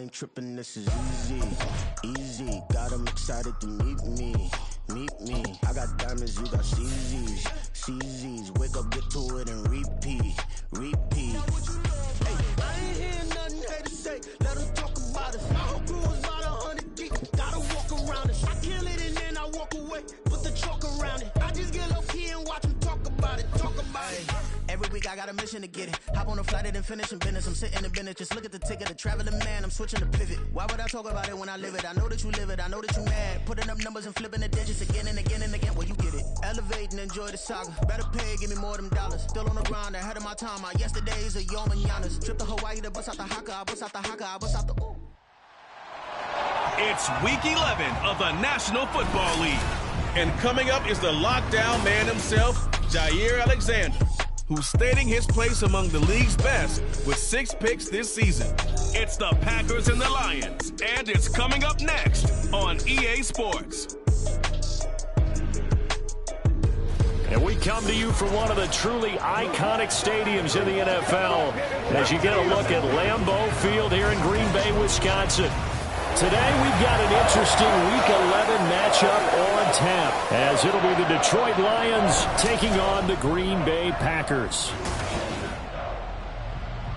ain't tripping, this is easy, easy. Got 'em excited to meet me, meet me. I got diamonds, you got CZs, CZs. Wake up, get to it, and repeat, repeat. Hey, I ain't hearing nothing haters say. Let 'em talk about us. Whole crew is about 100 deep. Gotta walk around it. I kill it and then I walk away. Put the chalk around it. I just get low key and watch 'em talk about it. Talk about it. Every week I got a mission to get it. Hop on a flight and then finish in business. I'm sitting in business. Just look at the ticket. A traveling man. I'm switching to pivot. Why would I talk about it when I live it? I know that you live it. I know that you mad. Putting up numbers and flipping the digits again and again and again. Well, you get it. Elevate and enjoy the saga. Better pay, give me more of them dollars. Still on the grind, ahead of my time. My yesterdays are yo mananas. Trip to Hawaii to bust out the haka. I bust out the haka. I bust out the ooh. It's week 11 of the National Football League. And coming up is the lockdown man himself, Jaire Alexander, who's stating his place among the league's best with 6 picks this season. It's the Packers and the Lions, and it's coming up next on EA Sports. And we come to you from one of the truly iconic stadiums in the NFL as you get a look at Lambeau Field here in Green Bay, Wisconsin. Today we've got an interesting Week 11 matchup on tap as it'll be the Detroit Lions taking on the Green Bay Packers.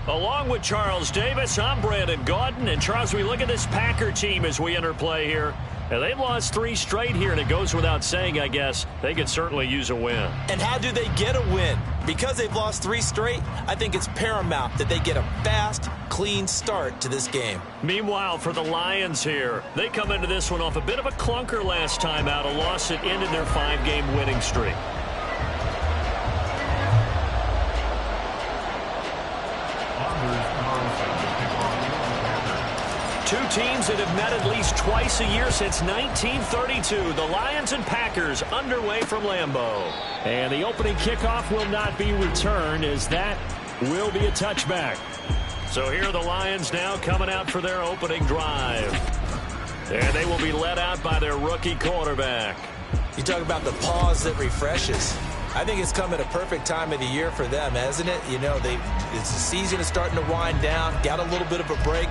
Along with Charles Davis, I'm Brandon Gaudin. And Charles, we look at this Packer team as we enter play here. And they've lost 3 straight here, and it goes without saying, I guess, they could certainly use a win. And how do they get a win? Because they've lost 3 straight, I think it's paramount that they get a fast, clean start to this game. Meanwhile, for the Lions here, they come into this one off a bit of a clunker last time out, a loss that ended their 5-game winning streak. Two teams that have met at least twice a year since 1932. The Lions and Packers underway from Lambeau. And the opening kickoff will not be returned as that will be a touchback. So here are the Lions now coming out for their opening drive. And they will be led out by their rookie quarterback. You talk about the pause that refreshes. I think it's come at a perfect time of the year for them, hasn't it? You know, it's the season is starting to wind down, got a little bit of a break.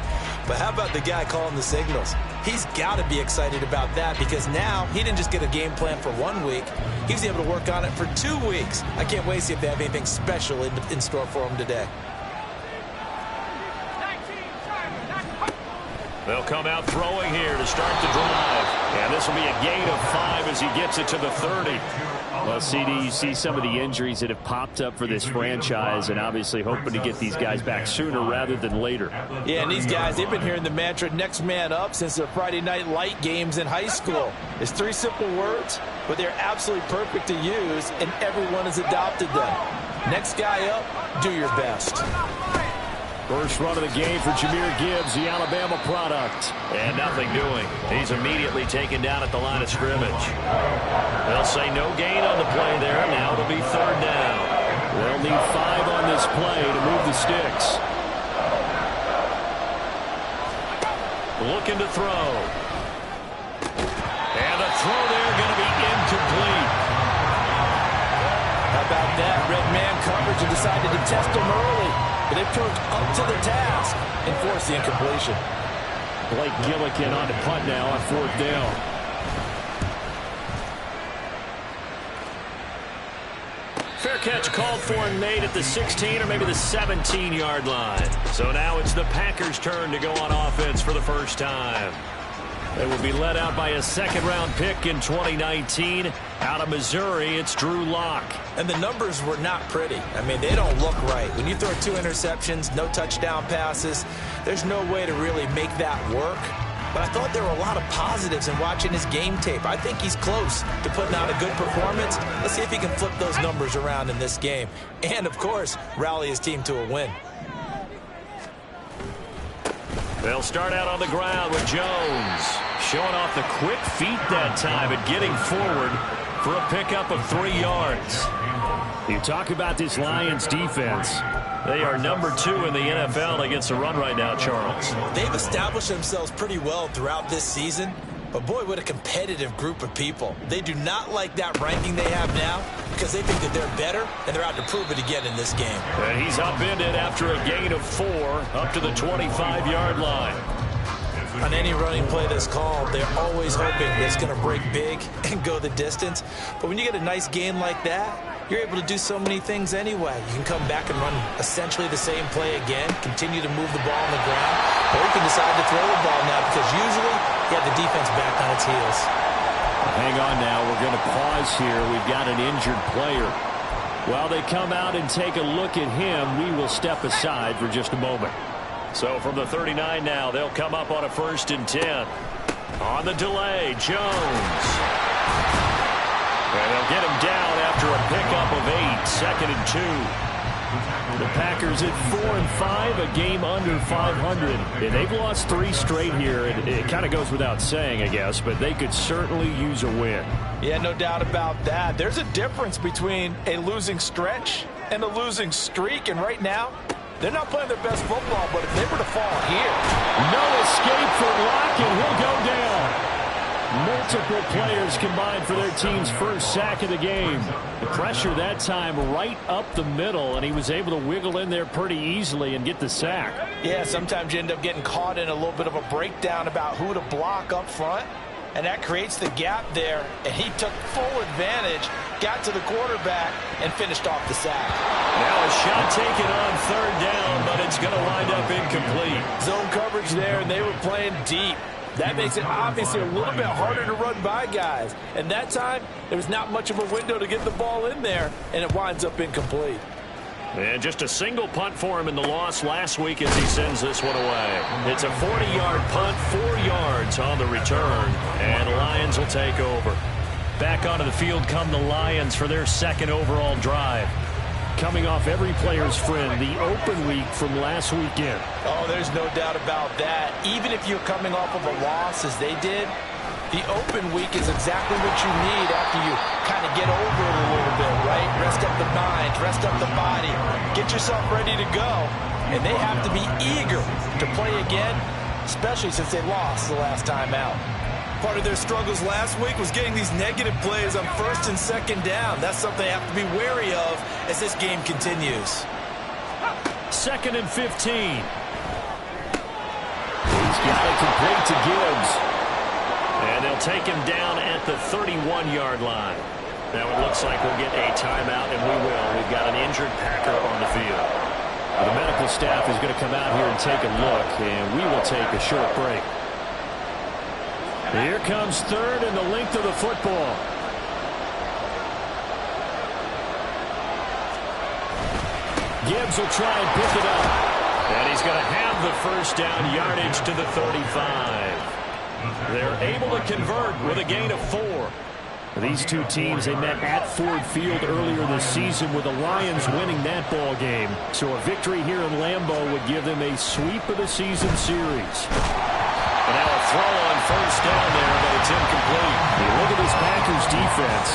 But how about the guy calling the signals? He's got to be excited about that because now he didn't just get a game plan for 1 week. He was able to work on it for 2 weeks. I can't wait to see if they have anything special in store for him today. They'll come out throwing here to start the drive. And this will be a gain of 5 as he gets it to the 30. Well, CD, you see some of the injuries that have popped up for this franchise and obviously hoping to get these guys back sooner rather than later. Yeah, and these guys, they've been hearing the mantra next man up since the Friday Night Light games in high school. It's 3 simple words, but they're absolutely perfect to use, and everyone has adopted them. Next guy up, do your best. First run of the game for Jahmyr Gibbs, the Alabama product. And nothing doing. He's immediately taken down at the line of scrimmage. They'll say no gain on the play there. Now it'll be 3rd down. They'll need 5 on this play to move the sticks. Looking to throw. And the throw there going to be incomplete. How about that? Red man coverage and decided to test him early. But they've turned up to the task and forced the incompletion. Blake Gillikin on the punt now on 4th down. Fair catch called for and made at the 16 or maybe the 17-yard line. So now it's the Packers' turn to go on offense for the first time. They will be led out by a 2nd-round pick in 2019. Out of Missouri, it's Drew Lock. And the numbers were not pretty. I mean, they don't look right. When you throw 2 interceptions, no touchdown passes, there's no way to really make that work. But I thought there were a lot of positives in watching his game tape. I think he's close to putting out a good performance. Let's see if he can flip those numbers around in this game. And, of course, rally his team to a win. They'll start out on the ground with Jones. Showing off the quick feet that time and getting forward for a pickup of 3 yards. You talk about this Lions defense. They are number 2 in the NFL against the run right now, Charles. They've established themselves pretty well throughout this season. But, boy, what a competitive group of people. They do not like that ranking they have now because they think that they're better, and they're out to prove it again in this game. And he's upended after a gain of 4 up to the 25-yard line. on any running play that's called, they're always hoping that it's going to break big and go the distance. But when you get a nice game like that, you're able to do so many things anyway. You can come back and run essentially the same play again, continue to move the ball on the ground, or you can decide to throw the ball now because usually you have the defense back on its heels. Hang on now. We're going to pause here. We've got an injured player. While they come out and take a look at him, we will step aside for just a moment. So from the 39 now, they'll come up on a 1st and 10. On the delay, Jones. And they'll get him down after a pickup of 8, 2nd and 2. The Packers at 4-5, a game under 500. And they've lost 3 straight here. It kind of goes without saying, I guess, but they could certainly use a win. Yeah, no doubt about that. There's a difference between a losing stretch and a losing streak. And right now, they're not playing their best football, but if they were to fall here. No escape for Locke, and he'll go down. Multiple players combined for their team's first sack of the game. The pressure that time right up the middle, and he was able to wiggle in there pretty easily and get the sack. Yeah, sometimes you end up getting caught in a little bit of a breakdown about who to block up front, and that creates the gap there, and he took full advantage, got to the quarterback, and finished off the sack. Now a shot taken on 3rd down, but it's going to wind up incomplete. Zone coverage there, and they were playing deep. That makes it obviously a little bit harder to run by guys. And that time, there was not much of a window to get the ball in there, and it winds up incomplete. And just a single punt for him in the loss last week as he sends this one away. It's a 40-yard punt, 4 yards on the return, and the Lions will take over. Back onto the field come the Lions for their 2nd overall drive. Coming off every player's friend, the open week from last weekend. Oh, there's no doubt about that. Even if you're coming off of a loss as they did, the open week is exactly what you need after you kind of get over it a little bit, right? Rest up the mind, rest up the body, get yourself ready to go. And they have to be eager to play again, especially since they lost the last time out. Part of their struggles last week was getting these negative plays on 1st and 2nd down. That's something they have to be wary of as this game continues. 2nd and 15. He's got it complete to Gibbs. And they'll take him down at the 31-yard line. Now it looks like we'll get a timeout, and we will. We've got an injured Packer on the field. The medical staff is going to come out here and take a look, and we will take a short break. Here comes 3rd and the length of the football. Gibbs will try and pick it up. And he's going to have the 1st down yardage to the 35. They're able to convert with a gain of 4. These two teams, they met at Ford Field earlier this season with the Lions winning that ball game. So a victory here in Lambeau would give them a sweep of the season series. And now a throw on 1st down there, but it's incomplete. Hey, look at this Packers defense.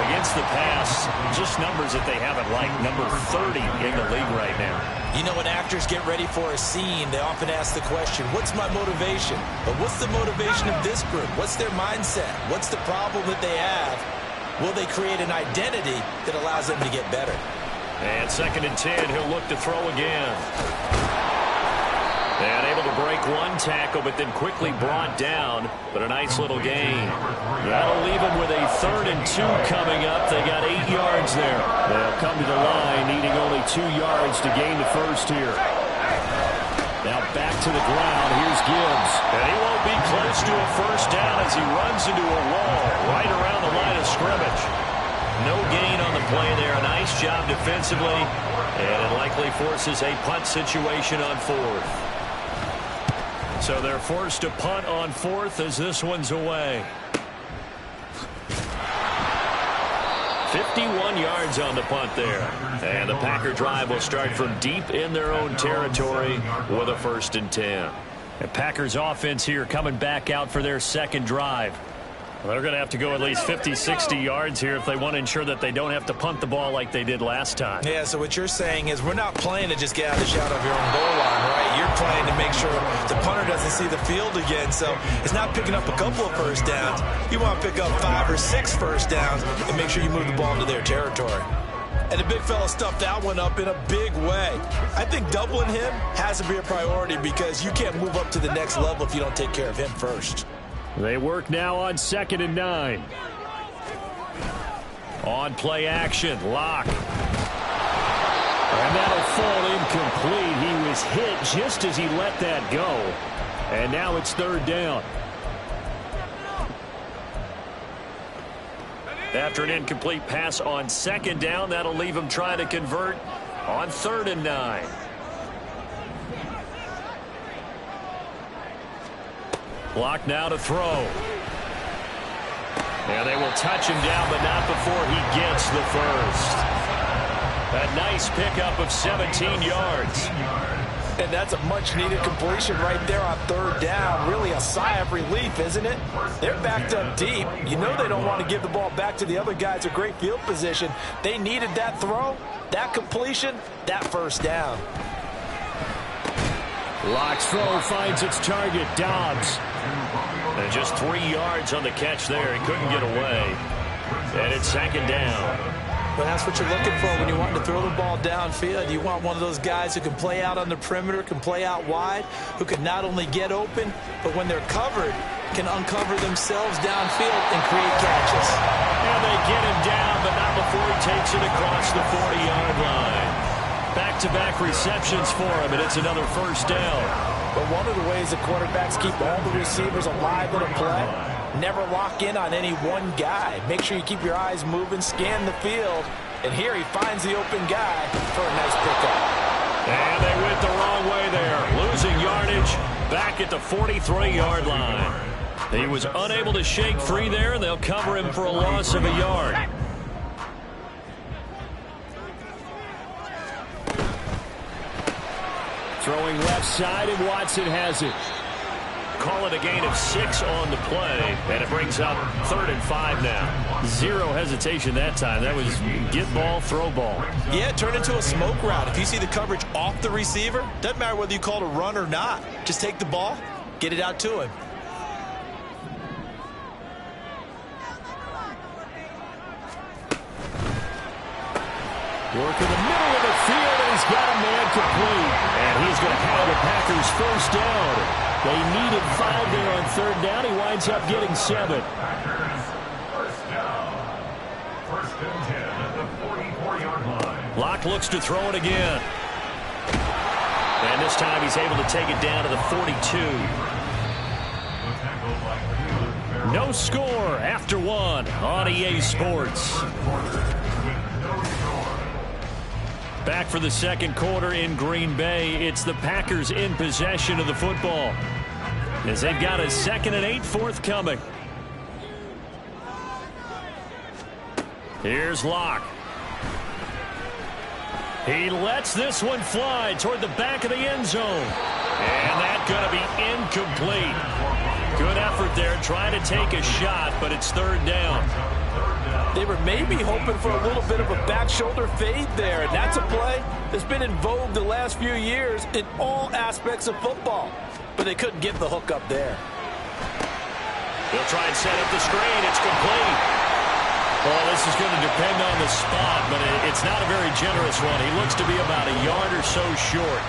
Against the pass, just numbers that they haven't liked. Number 30 in the league right now. You know, when actors get ready for a scene, they often ask the question, what's my motivation? But what's the motivation of this group? What's their mindset? What's the problem that they have? Will they create an identity that allows them to get better? And 2nd and 10, he'll look to throw again. And able to break one tackle, but then quickly brought down. But a nice little gain. That'll leave them with a 3rd and 2 coming up. They got 8 yards there. They'll come to the line, needing only 2 yards to gain the 1st here. Now back to the ground. Here's Gibbs. And he won't be close to a 1st down as he runs into a wall right around the line of scrimmage. No gain on the play there. A nice job defensively. And it likely forces a punt situation on 4th. So they're forced to punt on 4th as this one's away. 51 yards on the punt there. And the Packer drive will start from deep in their own territory with a 1st and 10. The Packers offense here coming back out for their 2nd drive. Well, they're going to have to go at least 50, 60 yards here if they want to ensure that they don't have to punt the ball like they did last time. Yeah, so what you're saying is we're not playing to just get out of the shadow of your own goal line, right? You're playing to make sure the punter doesn't see the field again. So it's not picking up a couple of 1st downs. You want to pick up 5 or 6 1st downs and make sure you move the ball into their territory. And the big fella stuffed that one up in a big way. I think doubling him has to be a priority because you can't move up to the next level if you don't take care of him first. They work now on 2nd and 9. On play action, Locke. And that'll fall incomplete. He was hit just as he let that go. And now it's 3rd down. After an incomplete pass on 2nd down, that'll leave him trying to convert on 3rd and 9. Locke now to throw. And they will touch him down, but not before he gets the first. A nice pickup of 17 yards. And that's a much-needed completion right there on 3rd down. Really a sigh of relief, isn't it? They're backed up deep. You know they don't want to give the ball back to the other guys. A great field position. They needed that throw, that completion, that first down. Locke's throw finds its target, Dobbs. And just 3 yards on the catch there. He couldn't get away. And it's 2nd down. But that's what you're looking for when you want to throw the ball downfield. You want one of those guys who can play out on the perimeter, can play out wide, who can not only get open, but when they're covered, can uncover themselves downfield and create catches. And they get him down, but not before he takes it across the 40-yard line. Back-to-back receptions for him, and it's another first down. But one of the ways the quarterbacks keep all the receivers alive in a play, never lock in on any one guy. Make sure you keep your eyes moving, scan the field. And here he finds the open guy for a nice pickup. And they went the wrong way there. Losing yardage back at the 43-yard line. He was unable to shake free there, and they'll cover him for a loss of a yard. Throwing left side, and Watson has it. Call it a gain of 6 on the play, and it brings up 3rd and 5 now. Zero hesitation that time. That was get ball, throw ball. Yeah, it turned into a smoke route. If you see the coverage off the receiver, doesn't matter whether you call it a run or not. Just take the ball, get it out to him. Work in the middle of the field, and he's got a man complete. And he's going to have the Packers first down. They needed 5 there on 3rd down. He winds up getting 7. First down. 1st and 10 at the 44-yard line. Locke looks to throw it again. And this time he's able to take it down to the 42. No score after 1 on EA Sports. Back for the 2nd quarter in Green Bay. It's the Packers in possession of the football, as they've got a 2nd and 8 forthcoming. Here's Locke. He lets this one fly toward the back of the end zone. And that's going to be incomplete. Good effort there trying to take a shot, but it's 3rd down. They were maybe hoping for a little bit of a back shoulder fade there, and that's a play that's been in vogue the last few years in all aspects of football. But they couldn't get the hook up there. They'll try and set up the screen. It's complete. Well, this is going to depend on the spot, but it's not a very generous one. He looks to be about a yard or so short.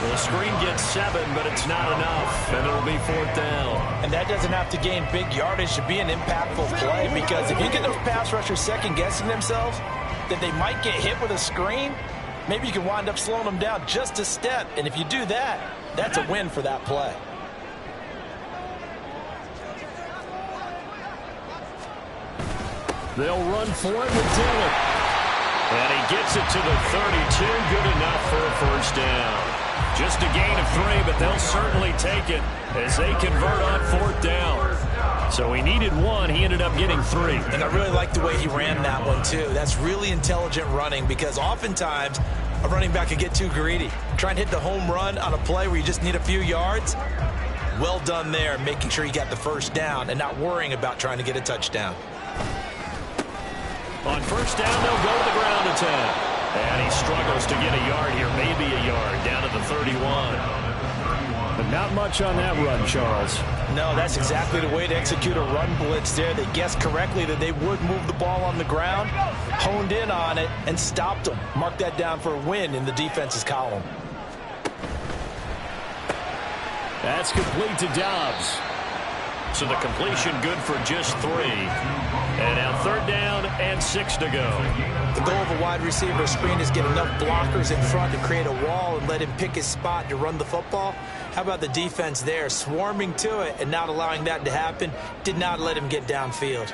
Well, the screen gets 7, but it's not enough, and it'll be 4th down. And that doesn't have to gain big yardage to be an impactful play, because if you get those pass rushers second-guessing themselves that they might get hit with a screen, maybe you can wind up slowing them down just a step. And if you do that, that's a win for that play. They'll run for it with Dillon. And he gets it to the 32. Good enough for a first down. Just a gain of 3, but they'll certainly take it as they convert on 4th down. So he needed 1. He ended up getting 3. And I really like the way he ran that one, too. That's really intelligent running, because oftentimes a running back can get too greedy. Try and hit the home run on a play where you just need a few yards. Well done there, making sure you got the first down and not worrying about trying to get a touchdown. On first down, they'll go to the ground attack. And he struggles to get a yard here, maybe a yard, down to the 31. But Not much on that run, Charles. No, that's exactly the way to execute a run blitz there. They guessed correctly that they would move the ball on the ground, honed in on it, and stopped them. Mark that down for a win in the defense's column. That's complete to Dobbs. So the completion good for just 3. And now 3rd down and 6 to go. The goal of a wide receiver screen is get enough blockers in front to create a wall and let him pick his spot to run the football. How about the defense there, swarming to it and not allowing that to happen? Did not let him get downfield.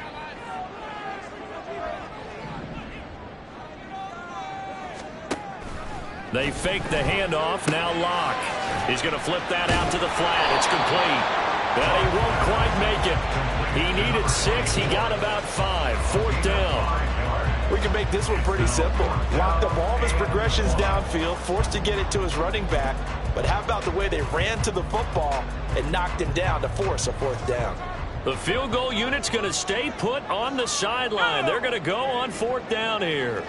They fake the handoff. Now Locke. He's going to flip that out to the flat. It's complete. But he won't quite make it. He needed 6. He got about 5. 4th down. We can make this one pretty simple. Locked up all of his progressions downfield, forced to get it to his running back. But how about the way they ran to the football and knocked him down to force a 4th down? The field goal unit's going to stay put on the sideline. They're going to go on 4th down here.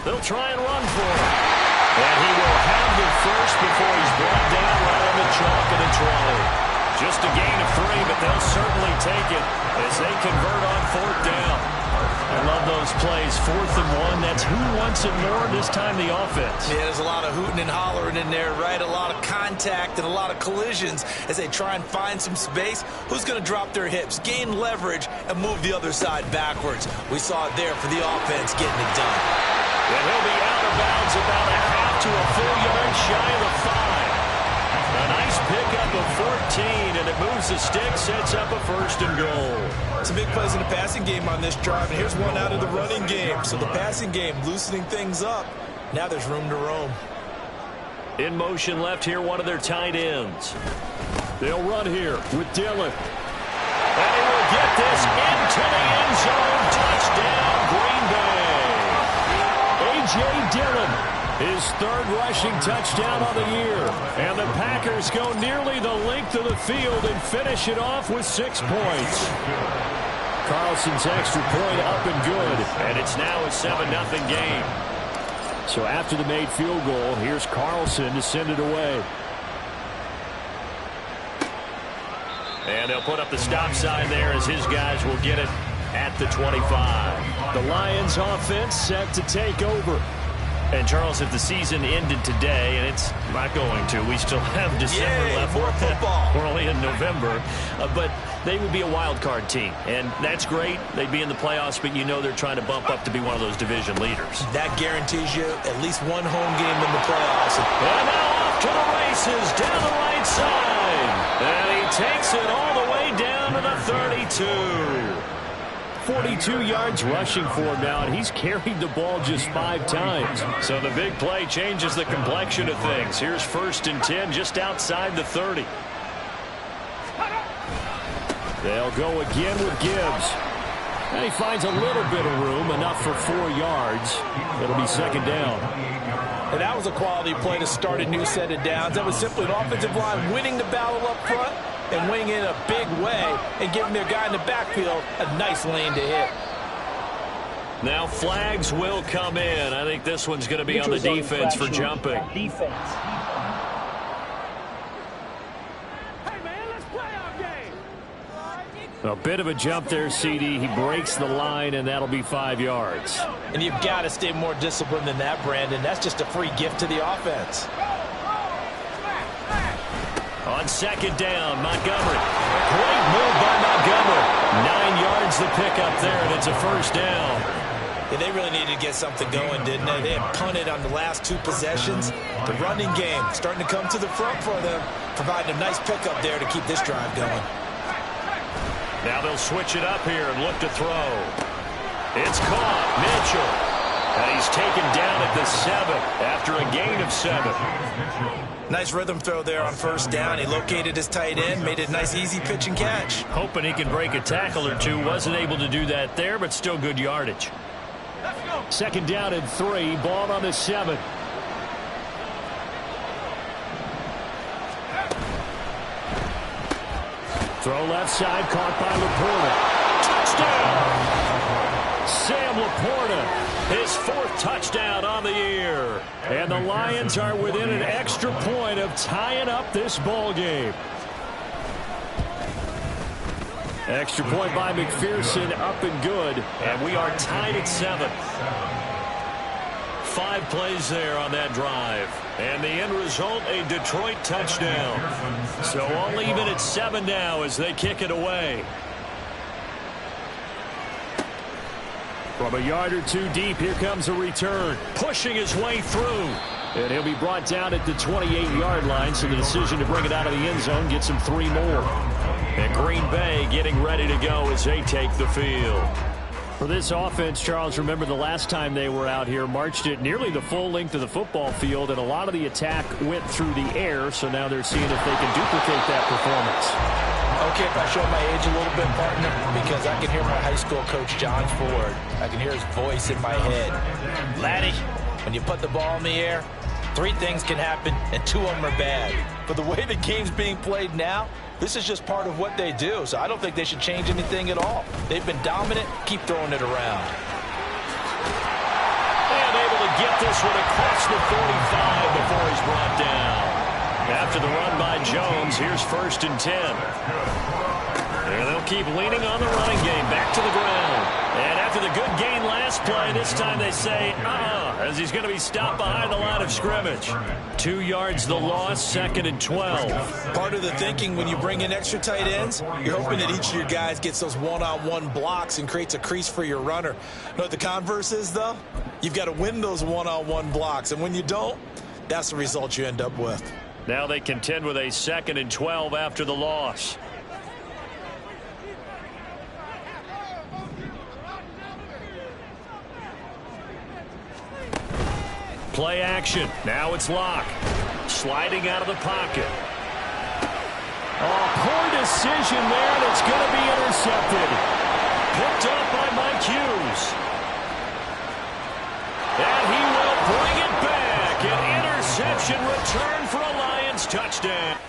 They'll try and run for it. And he will have the first before he's brought down right on the chalk of the 20. Just a gain of 3, but they'll certainly take it as they convert on 4th down. I love those plays. 4th and 1. That's who wants it more, this time the offense. Yeah, there's a lot of hooting and hollering in there, right? A lot of contact and a lot of collisions as they try and find some space. Who's going to drop their hips, gain leverage, and move the other side backwards? We saw it there for the offense getting it done. And he'll be out of bounds about a half to a full yard shy of the 5. A nice pickup of 14, and it moves the stick, sets up a 1st and goal. Some big plays in the passing game on this drive, and here's one out of the running game. So the passing game loosening things up. Now there's room to roam. In motion left here, one of their tight ends. They'll run here with Dillon. And he will get this into the end zone. Touchdown, Green Bay. A.J. Dillon. His 3rd rushing touchdown on the year. And the Packers go nearly the length of the field and finish it off with 6 points. Carlson's extra point up and good. And it's now a 7-0 game. So after the made field goal, here's Carlson to send it away. And they'll put up the stop sign there as his guys will get it at the 25. The Lions offense set to take over. And, Charles, if the season ended today, and it's not going to, we still have December left. More football. We're only in November. But they would be a wild card team. And that's great. They'd be in the playoffs, but you know they're trying to bump up to be one of those division leaders. That guarantees you at least one home game in the playoffs. And now off to the races down the right side. And he takes it all the way down to the 32. 42 yards rushing for him now, and he's carried the ball just 5 times. So the big play changes the complexion of things. Here's 1st and 10 just outside the 30. They'll go again with Gibbs. And he finds a little bit of room, enough for 4 yards. It'll be 2nd down. And that was a quality play to start a new set of downs. That was simply an offensive line winning the battle up front and winning in a big way and giving their guy in the backfield a nice lane to hit. Now flags will come in. I think this one's going to be on the defense for jumping. A bit of a jump there, CD. He breaks the line, and that'll be 5 yards. And you've got to stay more disciplined than that, Brandon. That's just a free gift to the offense. On 2nd down, Montgomery. Great move by Montgomery. 9 yards to pick up there, and it's a 1st down. Yeah, they really needed to get something going, didn't they? They had punted on the last 2 possessions. The running game starting to come to the front for them, providing a nice pickup there to keep this drive going. Now they'll switch it up here and look to throw. It's caught. Mitchell. And he's taken down at the 7 after a gain of 7. Nice rhythm throw there on 1st down. He located his tight end, made it a nice easy pitch and catch. Hoping he can break a tackle or 2. Wasn't able to do that there, but still good yardage. 2nd down and 3. Ball on the 7. Throw left side, caught by Laporta. Touchdown! Sam Laporta, his 4th touchdown on the year. And the Lions are within an extra point of tying up this ball game. Extra point by McPherson, up and good. And we are tied at 7. 5 plays there on that drive. And the end result, a Detroit touchdown. So all even at 7 now as they kick it away. From a yard or 2 deep, here comes a return. Pushing his way through. And he'll be brought down at the 28-yard line, so the decision to bring it out of the end zone gets him 3 more. And Green Bay getting ready to go as they take the field. For this offense, Charles, remember the last time they were out here, marched it nearly the full length of the football field, and a lot of the attack went through the air, so now they're seeing if they can duplicate that performance. Okay, if I show my age a little bit, partner, because I can hear my high school coach, John Ford. I can hear his voice in my head. Laddie, when you put the ball in the air, 3 things can happen, and 2 of them are bad. But the way the game's being played now, this is just part of what they do, so I don't think they should change anything at all. They've been dominant. Keep throwing it around. And able to get this one across the 45 before he's brought down. After the run by Jones, here's 1st and 10. And they'll keep leaning on the running game. Back to the ground. And after the good gain last play, this time they say, as he's going to be stopped behind the line of scrimmage. 2 yards the loss, 2nd and 12. Part of the thinking when you bring in extra tight ends, you're hoping that each of your guys gets those one-on-one blocks and creates a crease for your runner. You know what the converse is, though? You've got to win those one-on-one blocks, and when you don't, that's the result you end up with. Now they contend with a 2nd and 12 after the loss. Play action. Now it's Locke. Sliding out of the pocket. Oh, poor decision there, and it's going to be intercepted. Picked up by Mike Hughes. And he will bring it back. An interception return for a Lions touchdown.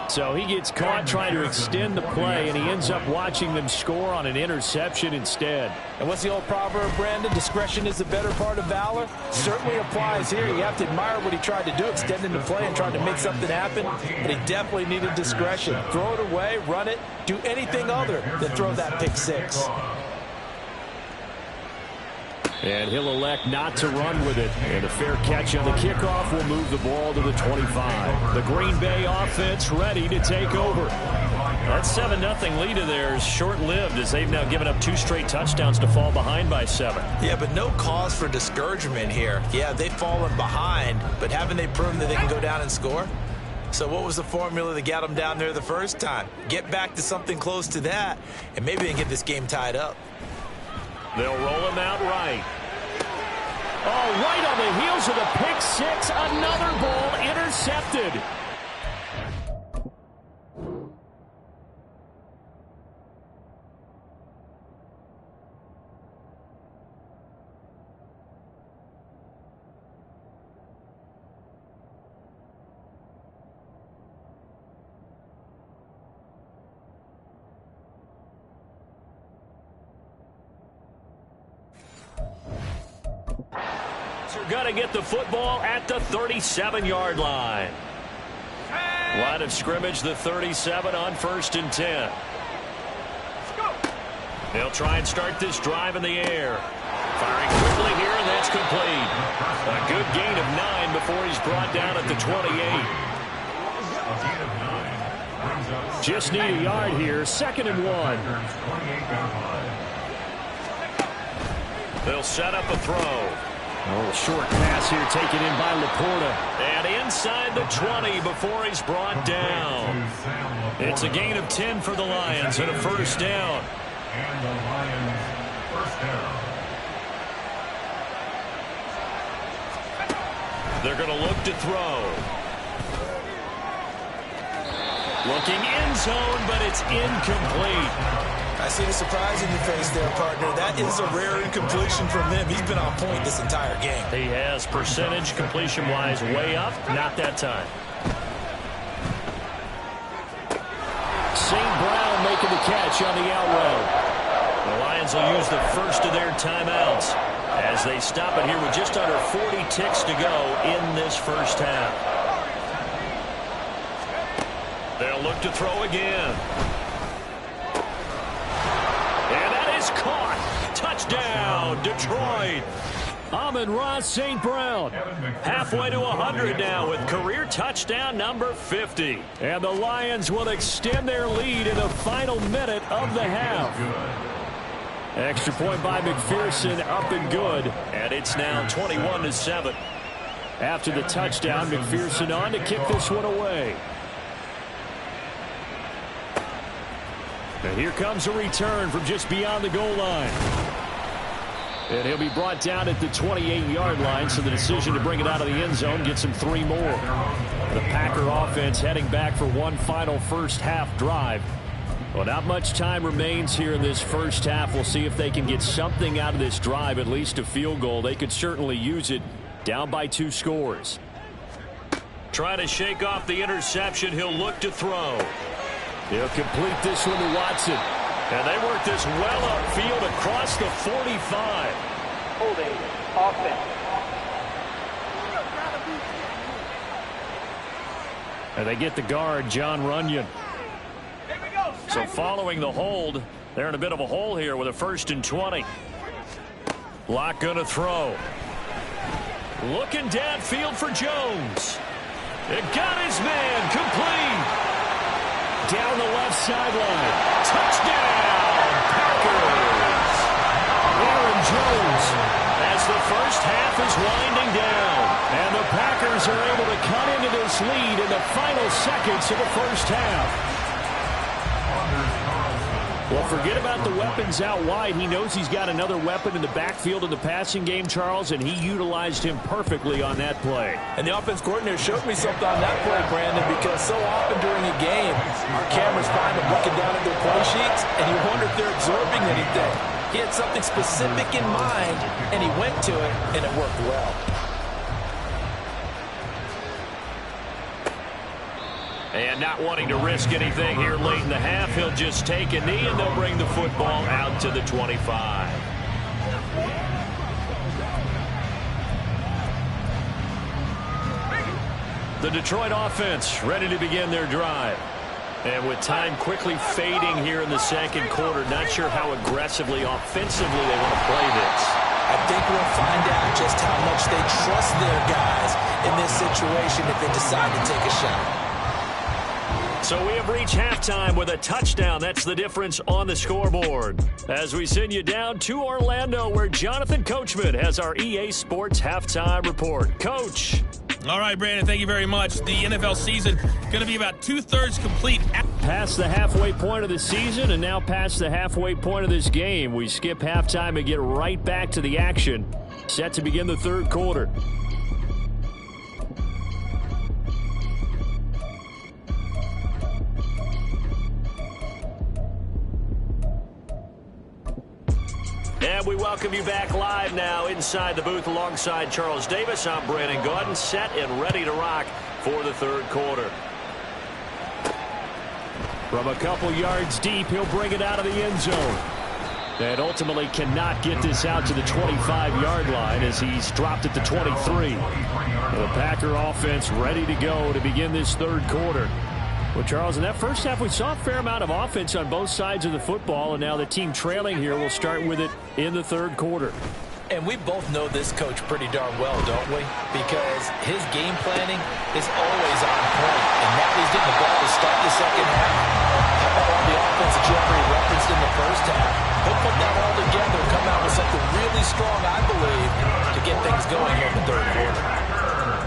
So he gets caught trying to extend the play, and he ends up watching them score on an interception instead. And what's the old proverb, Brandon? Discretion is the better part of valor. Certainly applies here. You have to admire what he tried to do, extending the play and trying to make something happen. But he definitely needed discretion. Throw it away, run it, do anything other than throw that pick 6. And he'll elect not to run with it. And a fair catch on the kickoff will move the ball to the 25. The Green Bay offense ready to take over. That 7-0 lead of theirs short-lived as they've now given up 2 straight touchdowns to fall behind by 7. Yeah, but no cause for discouragement here. Yeah, they've fallen behind, but haven't they proven that they can go down and score? So what was the formula that got them down there the first time? Get back to something close to that, and maybe they can get this game tied up. They'll roll him out right. Oh, right on the heels of the pick 6. Another ball intercepted. Got to get the football at the 37-yard line. Line of scrimmage, the 37 on 1st and 10. They'll try and start this drive in the air. Firing quickly here, and that's complete. A good gain of 9 before he's brought down at the 28. Just need a yard here. 2nd and 1. They'll set up a throw. Oh, short pass here taken in by Laporta. And inside the 20 before he's brought down. It's a gain of 10 for the Lions and a 1st down. And the Lions first down. They're going to look to throw. Looking end zone, but it's incomplete. I see the surprise in your face there, partner. That is a rare incompletion from him. He's been on point this entire game. He has percentage completion-wise way up. Not that time. St. Brown making the catch on the out route. The Lions will use the first of their timeouts as they stop it here with just under 40 ticks to go in this first half. They'll look to throw again. And that is caught. Touchdown, Detroit. Amon-Ra St. Brown halfway to 100 now with career touchdown number 50. And the Lions will extend their lead in the final minute of the half. Extra point by McPherson, up and good. And it's now 21-7. After the touchdown, McPherson on to kick this one away. And here comes a return from just beyond the goal line. And he'll be brought down at the 28-yard line, so the decision to bring it out of the end zone gets him 3 more. The Packer offense heading back for one final first half drive. Well, not much time remains here in this first half. We'll see if they can get something out of this drive, at least a field goal. They could certainly use it, down by 2 scores. Trying to shake off the interception. He'll look to throw. He'll complete this one to Watson. And they work this well upfield across the 45. Holding offense. And they get the guard, John Runyon. So following the hold, they're in a bit of a hole here with a 1st and 20. Locke going to throw. Looking downfield for Jones. It got his man complete. Down the left sideline. Touchdown, Packers. Aaron Jones as the first half is winding down. And the Packers are able to cut into this lead in the final seconds of the first half. Well, forget about the weapons out wide. He knows he's got another weapon in the backfield in the passing game, Charles, and he utilized him perfectly on that play. And the offense coordinator showed me something on that play, Brandon, because so often during a game, our cameras find them looking down at their play sheets, and you wonder if they're absorbing anything. He had something specific in mind, and he went to it, and it worked well. And not wanting to risk anything here late in the half, he'll just take a knee and they'll bring the football out to the 25. The Detroit offense ready to begin their drive. And with time quickly fading here in the second quarter, not sure how aggressively, offensively they want to play this. I think we'll find out just how much they trust their guys in this situation if they decide to take a shot. So we have reached halftime with a touchdown. That's the difference on the scoreboard. As we send you down to Orlando, where Jonathan Coachman has our EA Sports Halftime Report. Coach. All right, Brandon, thank you very much. The NFL season going to be about 2/3 complete. Past the halfway point of the season and now past the halfway point of this game. We skip halftime and get right back to the action. Set to begin the third quarter. And we welcome you back live now inside the booth alongside Charles Davis. I'm Brandon Gaudin, set and ready to rock for the third quarter. From a couple yards deep, he'll bring it out of the end zone. And ultimately cannot get this out to the 25-yard line as he's dropped at the 23. The Packer offense ready to go to begin this third quarter. Well, Charles, in that first half, we saw a fair amount of offense on both sides of the football, and now the team trailing here will start with it in the third quarter. And we both know this coach pretty darn well, don't we? Because his game planning is always on point, and now he's getting the ball to start the second half. How about all the offense that you already referenced in the first half? He'll put that all together and come out with something really strong, I believe, to get things going here in the third quarter.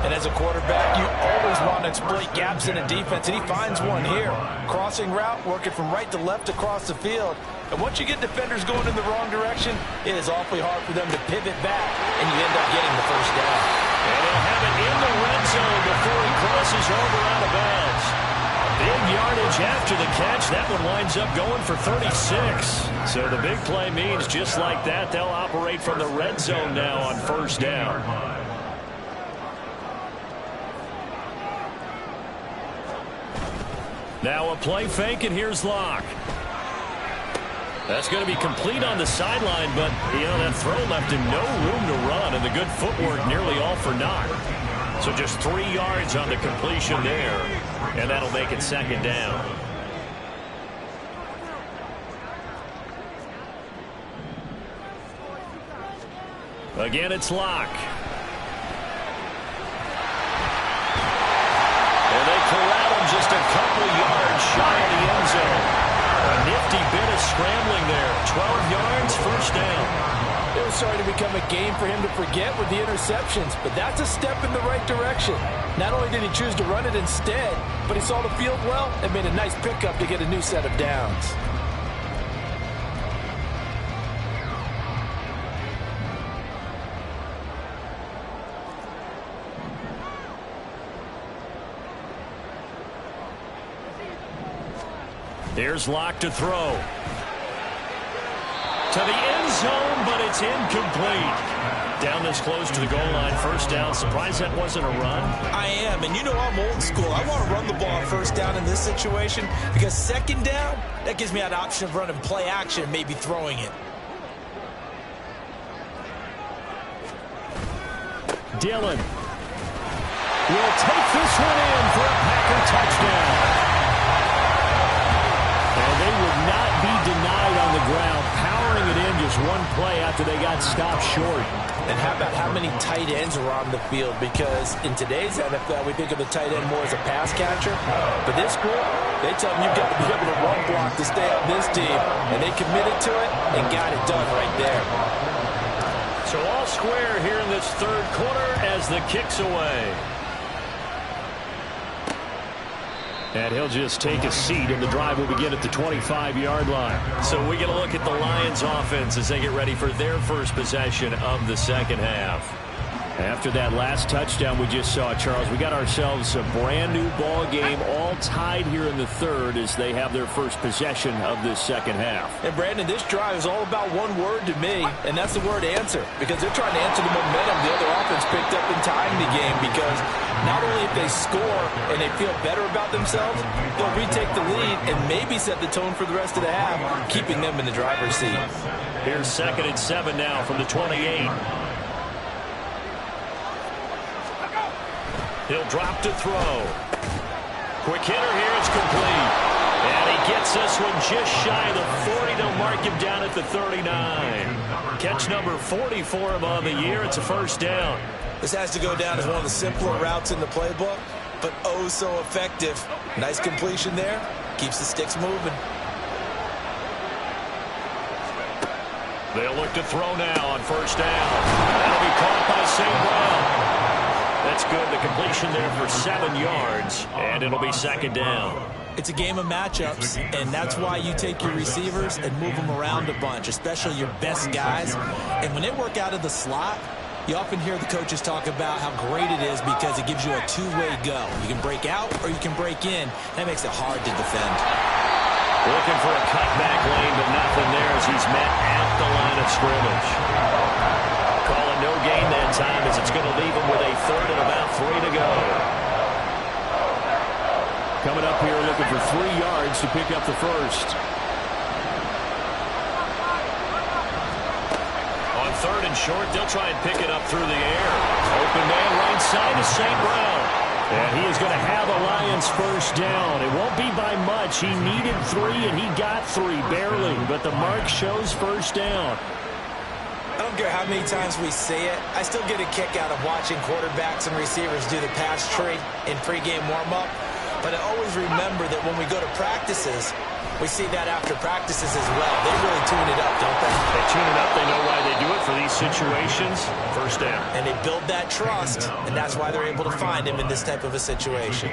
And as a quarterback, you always want to exploit gaps in a defense, and he finds one here. Crossing route, working from right to left across the field. And once you get defenders going in the wrong direction, it is awfully hard for them to pivot back, and you end up getting the first down. And he'll have it in the red zone before he crosses over out of bounds. Big yardage after the catch. That one winds up going for 36. So the big play means just like that, they'll operate from the red zone now on first down. Now a play fake, and here's Locke. That's going to be complete on the sideline, but, that throw left him no room to run, and the good footwork nearly all for naught. So just 3 yards on the completion there, and that'll make it second down. Again, it's Locke. And they corral him just a couple yards shy of the end zone. A nifty bit of scrambling there. 12 yards, first down. It was starting to become a game for him to forget with the interceptions, but that's a step in the right direction. Not only did he choose to run it instead, but he saw the field well and made a nice pickup to get a new set of downs. There's Locke to throw. To the end zone, but it's incomplete. Down this close to the goal line, first down. Surprised that wasn't a run? I am, and I'm old school. I want to run the ball on first down in this situation because second down, that gives me that option of running play action and maybe throwing it. Dillon will take this one in for a Packer touchdown. And they would not be denied on the ground, powering it in just one play after they got stopped short. And how about how many tight ends are on the field? Because in today's NFL, we think of the tight end more as a pass catcher. But this group, they tell them you've got to be able to run block to stay on this team. And they committed to it and got it done right there. So all square here in this third quarter as the kick's away. And he'll just take a seat, and the drive will begin at the 25-yard line. So we get a look at the Lions offense as they get ready for their first possession of the second half. After that last touchdown we just saw, Charles, we got ourselves a brand-new ball game, all tied here in the third as they have their first possession of this second half. And, Brandon, this drive is all about one word to me, and that's the word answer, because they're trying to answer the momentum the other offense picked up in tying the game, because not only if they score and they feel better about themselves, they'll retake the lead and maybe set the tone for the rest of the half, keeping them in the driver's seat. Here's 2nd and 7 now from the 28. He'll drop to throw. Quick hitter here, it's complete. And he gets this one just shy of the 40. They'll mark him down at the 39. Catch number 40 for him on the year. It's a first down. This has to go down as one of the simpler routes in the playbook, but oh so effective. Nice completion there. Keeps the sticks moving. They'll look to throw now on first down. That'll be caught by St. Brown. That's good. The completion there for 7 yards, and it'll be second down. It's a game of matchups, and that's why you take your receivers and move them around a bunch, especially your best guys. And when they work out of the slot, you often hear the coaches talk about how great it is because it gives you a two-way go. You can break out or you can break in. That makes it hard to defend. Looking for a cutback lane, but nothing there as he's met at the line of scrimmage. Calling no gain that time as it's going to leave him with a third and about 3 to go. Coming up here looking for 3 yards to pick up the first. On 3rd and short, they'll try and pick it up through the air. Open man right side is St. Brown. And he is going to have a Lions first down. It won't be by much. He needed 3, and he got 3, barely. But the mark shows first down. I don't care how many times we say it, I still get a kick out of watching quarterbacks and receivers do the pass tree in pregame warm-up. But I always remember that when we go to practices, we see that after practices as well. They really tune it up, don't they? They tune it up. They know why they do it for these situations. First down. And they build that trust, and that's why they're able to find him in this type of a situation.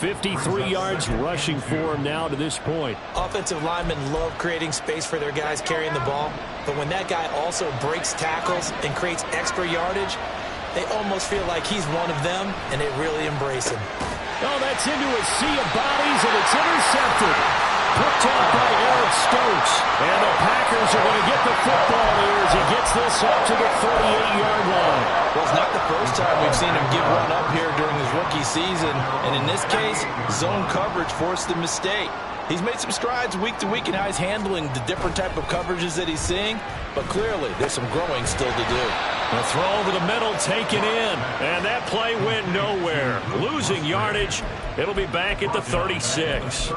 53 yards rushing for him now to this point. Offensive linemen love creating space for their guys carrying the ball, but when that guy also breaks tackles and creates extra yardage, they almost feel like he's one of them, and they really embrace him. Oh, that's into a sea of bodies, and it's intercepted. Picked off by Eric Stokes. And the Packers are going to get the football here as he gets this up to the 38-yard line. Well, it's not the first time we've seen him give one up here during his rookie season. And in this case, zone coverage forced the mistake. He's made some strides week to week in how he's handling the different type of coverages that he's seeing. But clearly, there's some growing still to do. A throw over the middle taken in. And that play went nowhere. Losing yardage. It'll be back at the 36.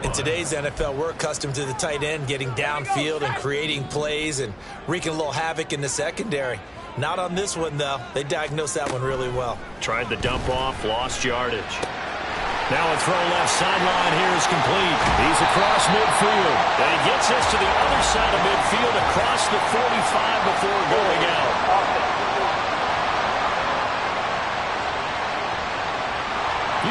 In today's NFL, we're accustomed to the tight end getting downfield and creating plays and wreaking a little havoc in the secondary. Not on this one, though. They diagnosed that one really well. Tried the dump off, lost yardage. Now a throw left sideline here is complete. He's across midfield. And he gets this to the other side of midfield across the 45 before going out.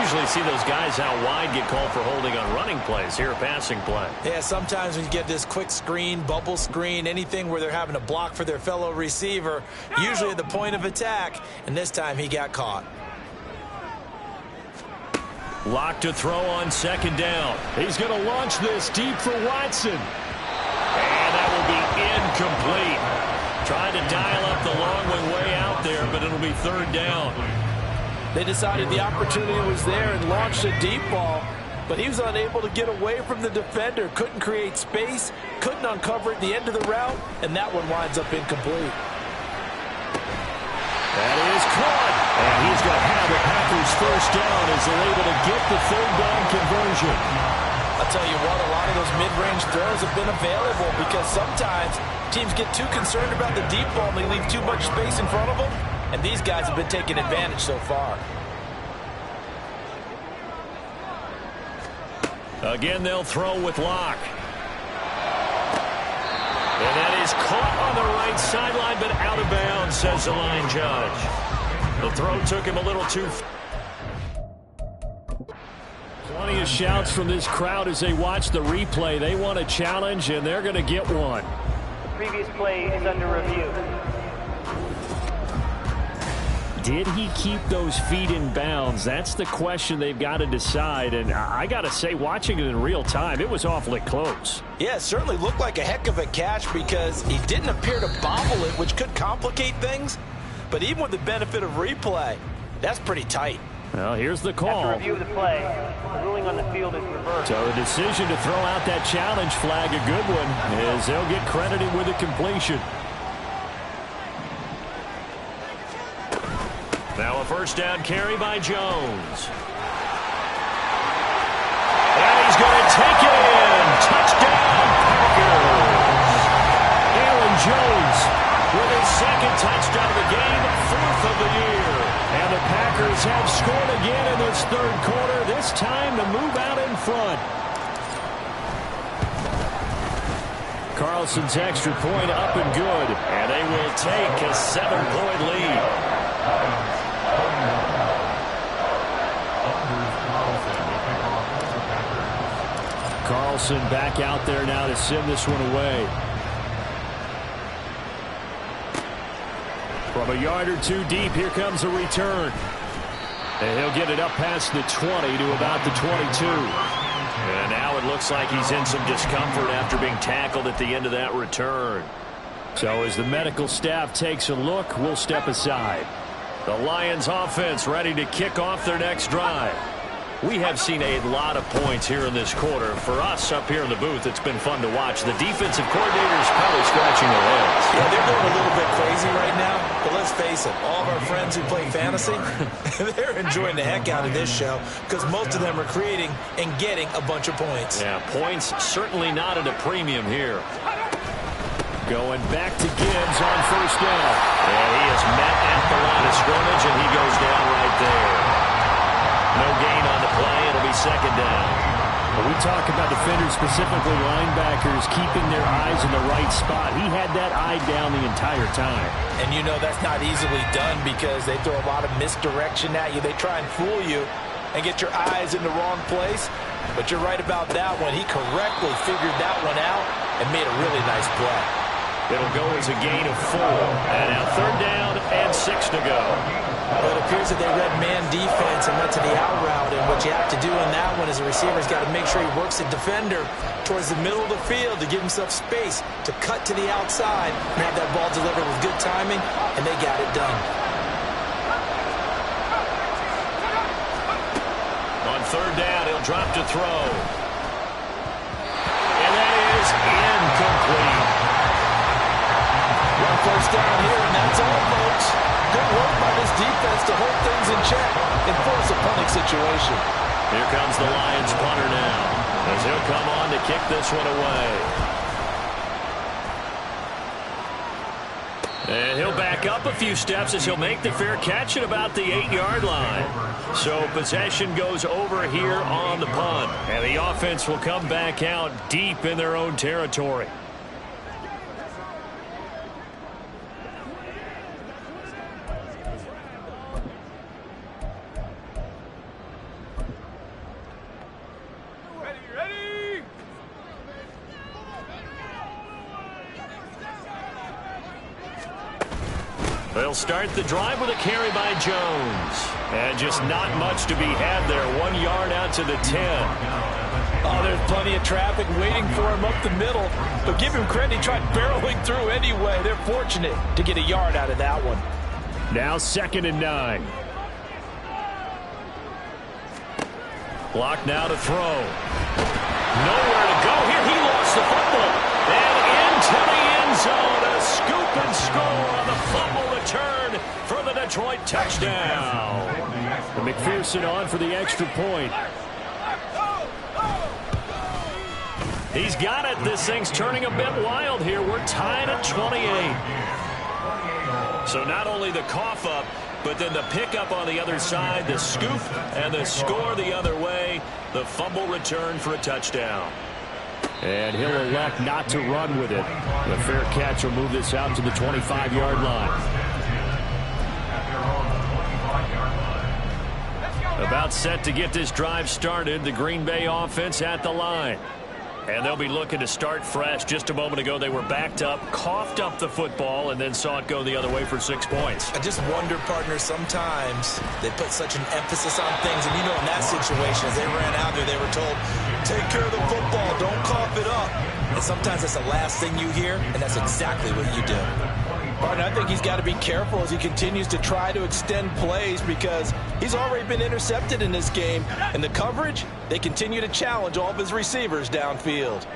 Usually see those guys out wide get called for holding on running plays. Here a passing play. Yeah, sometimes when you get this quick screen, bubble screen, anything where they're having to block for their fellow receiver, usually at the point of attack, and this time he got caught. Lock to throw on second down. He's going to launch this deep for Watson. And that will be incomplete. Trying to dial up the long way out there, but it'll be third down. They decided the opportunity was there and launched a deep ball, but he was unable to get away from the defender, couldn't create space, couldn't uncover at the end of the route, and that one winds up incomplete. That is caught, and he's going to have the Packers first down as they're able to get the third down conversion. I'll tell you what, a lot of those mid-range throws have been available because sometimes teams get too concerned about the deep ball and they leave too much space in front of them, and these guys have been taking advantage so far. Again, they'll throw with Locke. And that is caught on the right sideline, but out of bounds, says the line judge. The throw took him a little too far. Plenty of shouts from this crowd as they watch the replay. They want a challenge, and they're going to get one. The previous play is under review. Did he keep those feet in bounds? That's the question they've got to decide. And I got to say, watching it in real time, it was awfully close. Yeah, it certainly looked like a heck of a catch because he didn't appear to bobble it, which could complicate things. But even with the benefit of replay, that's pretty tight. Well, here's the call. After review of the play, the ruling on the field is reversed. So the decision to throw out that challenge flag, a good one, as they'll get credited with a completion. Now a first down carry by Jones. And he's going to take it in. Touchdown, Packers. Aaron Jones with his second touchdown of the game, fourth of the year. And the Packers have scored again in this third quarter, this time to move out in front. Carlson's extra point up and good. And they will take a 7-point lead. Carlson back out there now to send this one away. From a yard or two deep, here comes a return. And he'll get it up past the 20 to about the 22. And now it looks like he's in some discomfort after being tackled at the end of that return. So as the medical staff takes a look, we'll step aside. The Lions offense ready to kick off their next drive. We have seen a lot of points here in this quarter. For us up here in the booth, it's been fun to watch. The defensive coordinators probably scratching their heads. Yeah, they're going a little bit crazy right now. But let's face it, all of our friends who play fantasy, they're enjoying the heck out of this show because most of them are creating and getting a bunch of points. Yeah, points certainly not at a premium here. Going back to Gibbs on first down. And he is met at the line of scrimmage, and he goes down right there. No gain on the play. It'll be second down. When we talk about defenders, specifically linebackers, keeping their eyes in the right spot, he had that eye down the entire time. And you know that's not easily done because they throw a lot of misdirection at you. They try and fool you and get your eyes in the wrong place. But you're right about that one. He correctly figured that one out and made a really nice play. It'll go as a gain of 4. And now 3rd down and 6 to go. Well, it appears that they read man defense and went to the out route, and what you have to do in that one is the receiver's got to make sure he works the defender towards the middle of the field to give himself space to cut to the outside and have that ball delivered with good timing, and they got it done. On 3rd down, he'll drop to throw. And that is incomplete. One first down here, and that's all, folks. Good work by this defense to hold things in check and force a punting situation. Here comes the Lions punter now, as he'll come on to kick this one away. And he'll back up a few steps as he'll make the fair catch at about the 8-yard line. So possession goes over here on the punt. And the offense will come back out deep in their own territory. They'll start the drive with a carry by Jones. And just not much to be had there. 1 yard out to the 10. Oh, there's plenty of traffic waiting for him up the middle. But give him credit, he tried barreling through anyway. They're fortunate to get a yard out of that one. Now 2nd and 9. Block now to throw. Nowhere to go here. He lost the football. And into the end zone. A scoop and score on the fumble return for the Detroit touchdown. And McPherson on for the extra point. He's got it. This thing's turning a bit wild here. We're tied at 28. So not only the cough up, but then the pickup on the other side, the scoop, and the score the other way. The fumble return for a touchdown. And he'll elect not to run with it. The fair catch will move this out to the 25-yard line. About set to get this drive started. The Green Bay offense at the line. And they'll be looking to start fresh. Just a moment ago, they were backed up, coughed up the football, and then saw it go the other way for 6 points. I just wonder, partner, sometimes they put such an emphasis on things. And, you know, in that situation, as they ran out there, they were told, take care of the football, don't cough it up. And sometimes that's the last thing you hear, and that's exactly what you do. Partner, I think he's got to be careful as he continues to try to extend plays because he's already been intercepted in this game. And the coverage, they continue to challenge all of his receivers downfield.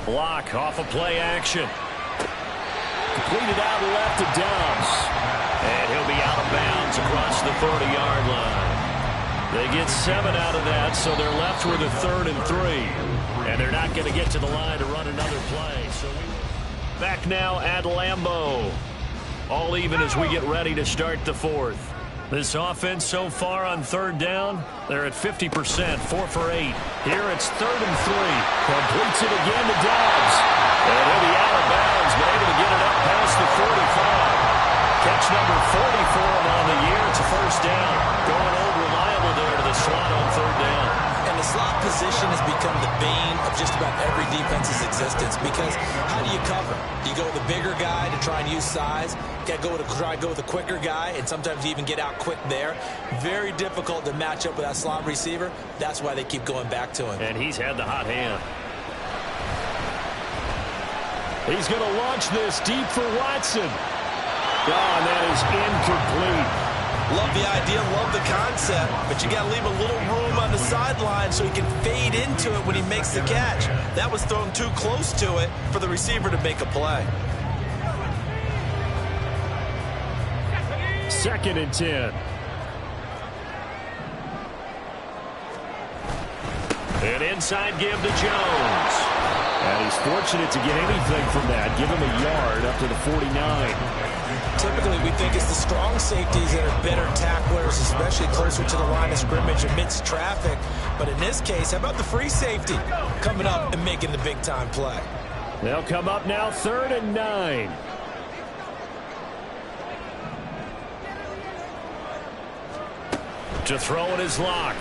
Block off of play action. Completed out left to Dobbs. And he'll be out of bounds across the 30-yard line. They get 7 out of that, so they're left with a 3rd and 3. And they're not going to get to the line to run another play. So back now at Lambeau. All even as we get ready to start the 4th. This offense so far on 3rd down, they're at 50%, 4 for 8. Here it's 3rd and 3. Completes it again to Dobbs. And he'll be out of bounds, but able to get it up past the 45. Catch number 40 for him on the year. It's a 1st down. Going old reliable there to the slot on 3rd down. And the slot position has become the bane of just about every defense's existence because how do you cover? Do you go with a bigger guy to try and use size? You got to try to go with a quicker guy, and sometimes you even get out quick there. Very difficult to match up with that slot receiver. That's why they keep going back to him. And he's had the hot hand. He's going to launch this deep for Watson. Oh, and that is incomplete. Love the idea, love the concept, but you got to leave a little room on the sideline so he can fade into it when he makes the catch. That was thrown too close to it for the receiver to make a play. 2nd and 10. An inside give to Jones. And he's fortunate to get anything from that. Give him a yard up to the 49. Typically, we think it's the strong safeties that are better tacklers, especially closer to the line of scrimmage amidst traffic. But in this case, how about the free safety coming up and making the big-time play? They'll come up now 3rd and 9. To throw in his lock.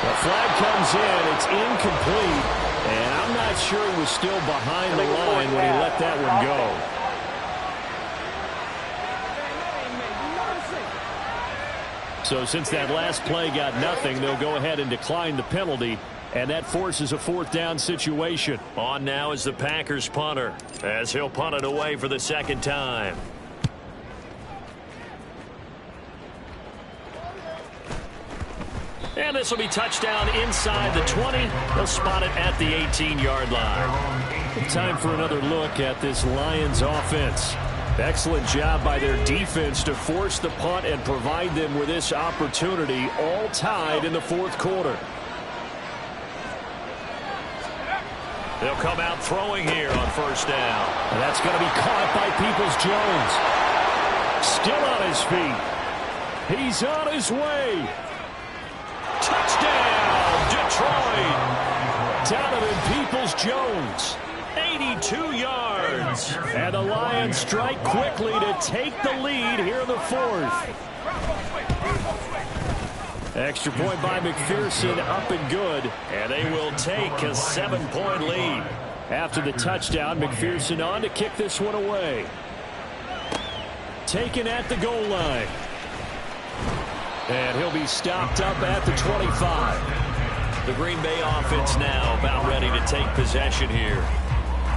The flag comes in. It's incomplete. And I'm not sure he was still behind the line when he let that one go. So since that last play got nothing, they'll go ahead and decline the penalty. And that forces a 4th down situation. On now is the Packers punter, as he'll punt it away for the 2nd time. And this will be touchdown inside the 20. They'll spot it at the 18-yard line. Time for another look at this Lions offense. Excellent job by their defense to force the punt and provide them with this opportunity, all tied in the 4th quarter. They'll come out throwing here on 1st down. And that's going to be caught by Peoples-Jones. Still on his feet. He's on his way. Touchdown, Detroit. Donovan Peoples-Jones, 82 yards. And the Lions strike quickly to take the lead here in the 4th. Extra point by McPherson, up and good. And they will take a 7-point lead. After the touchdown, McPherson on to kick this one away. Taken at the goal line. And he'll be stopped up at the 25. The Green Bay offense now about ready to take possession here.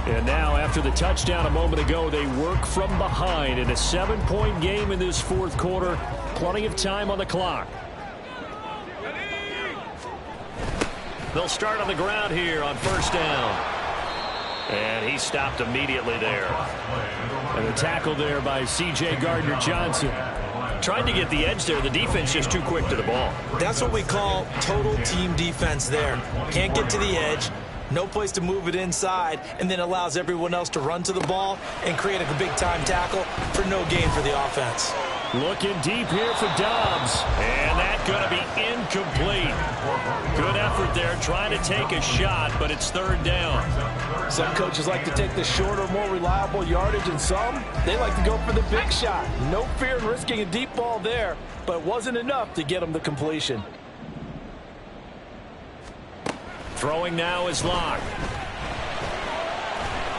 And now after the touchdown a moment ago, they work from behind in a 7-point game in this 4th quarter. Plenty of time on the clock. They'll start on the ground here on 1st down. And he stopped immediately there. And a tackle there by C.J. Gardner-Johnson. Trying to get the edge there. The defense just too quick to the ball. That's what we call total team defense there. Can't get to the edge. No place to move it inside, and then allows everyone else to run to the ball and create a big-time tackle for no gain for the offense. Looking deep here for Dobbs, and that's going to be incomplete. Good effort there trying to take a shot, but it's 3rd down. Some coaches like to take the shorter, more reliable yardage, and some, they like to go for the big shot. No fear in risking a deep ball there, but it wasn't enough to get them the completion. Throwing now is Locke.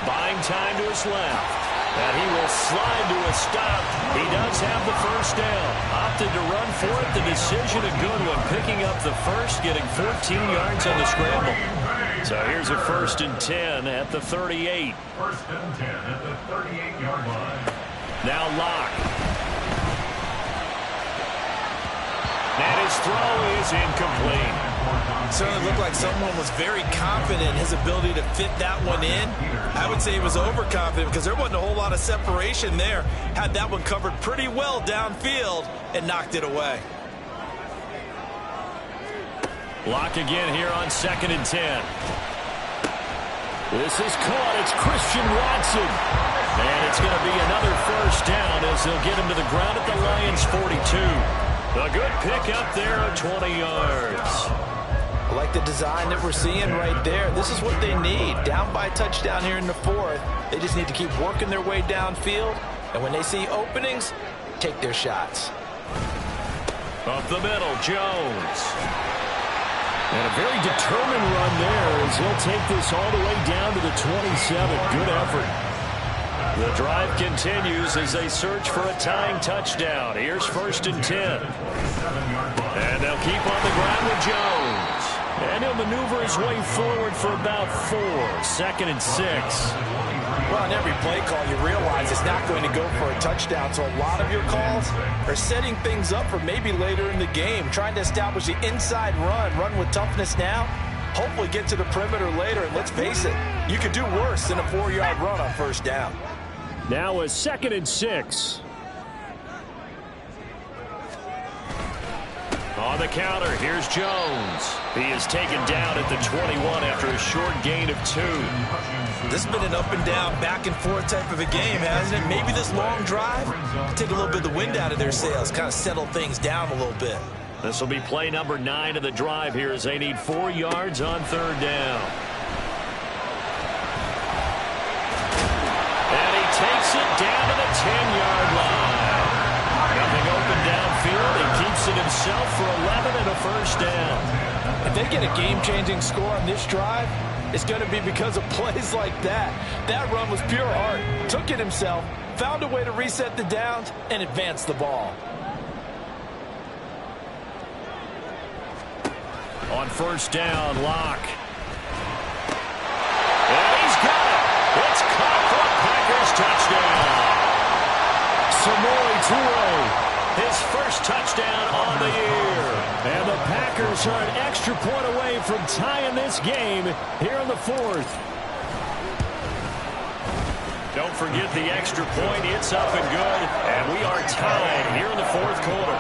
Buying time to his left. And he will slide to a stop. He does have the 1st down. Opted to run for it. The decision a good one. Picking up the 1st, getting 14 yards on the scramble. So here's a 1st and 10 at the 38. 1st and 10 at the 38-yard line. Now Locke. And his throw is incomplete. Certainly looked like someone was very confident in his ability to fit that one in. I would say he was overconfident because there wasn't a whole lot of separation there. Had that one covered pretty well downfield and knocked it away. Locke again here on 2nd and 10. This is caught. It's Christian Watson. And it's going to be another 1st down as they'll get him to the ground at the Lions' 42. A good pick up there of 20 yards. I like the design that we're seeing right there. This is what they need. Down by a touchdown here in the 4th. They just need to keep working their way downfield. And when they see openings, take their shots. Up the middle, Jones. And a very determined run there as he'll take this all the way down to the 27. Good effort. The drive continues as they search for a tying touchdown. Here's 1st and 10. And they'll keep on the ground with Jones. And he'll maneuver his way forward for about 4. 2nd and 6. Well, on every play call, you realize it's not going to go for a touchdown. So a lot of your calls are setting things up for maybe later in the game, trying to establish the inside run with toughness now, hopefully get to the perimeter later. And let's face it, you could do worse than a 4-yard run on 1st down. Now a 2nd and 6. On the counter, here's Jones. He is taken down at the 21 after a short gain of 2. This has been an up and down, back and forth type of a game, hasn't it? Maybe this long drive take a little bit of the wind out of their sails, kind of settle things down a little bit. This will be play number 9 of the drive here as they need 4 yards on 3rd down. And he takes it down to the 10-yard line. Nothing open downfield. He keeps it himself for 11 and a 1st down. If they get a game-changing score on this drive, it's going to be because of plays like that. That run was pure art. Took it himself, found a way to reset the downs, and advance the ball. On first down, Locke. And he's got it. It's caught for a Packers touchdown. Samori Toure, his first touchdown on the year. And the Packers are an extra point away from tying this game here in the fourth. Don't forget the extra point. It's up and good. And we are tied here in the fourth quarter.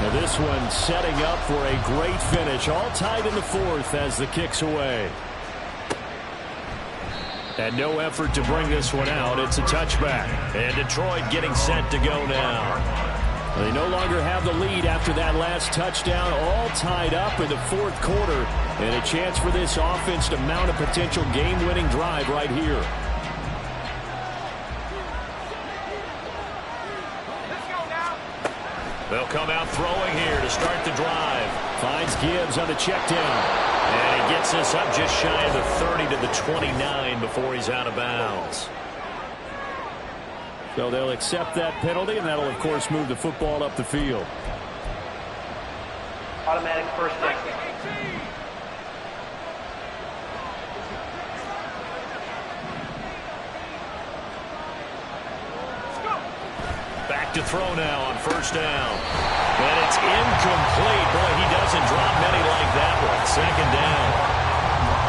Now this one setting up for a great finish. All tied in the fourth as the kick's away. And no effort to bring this one out. It's a touchback. And Detroit getting set to go now. They no longer have the lead after that last touchdown. All tied up in the fourth quarter. And a chance for this offense to mount a potential game-winning drive right here. They'll come out throwing here to start the drive. Finds Gibbs on the check down. And he gets this up just shy of the 30 to the 29 before he's out of bounds. So they'll accept that penalty, and that'll, of course, move the football up the field. Automatic first down. Back to throw now on first down. And it's incomplete. Boy, he doesn't drop many like that one. Second down.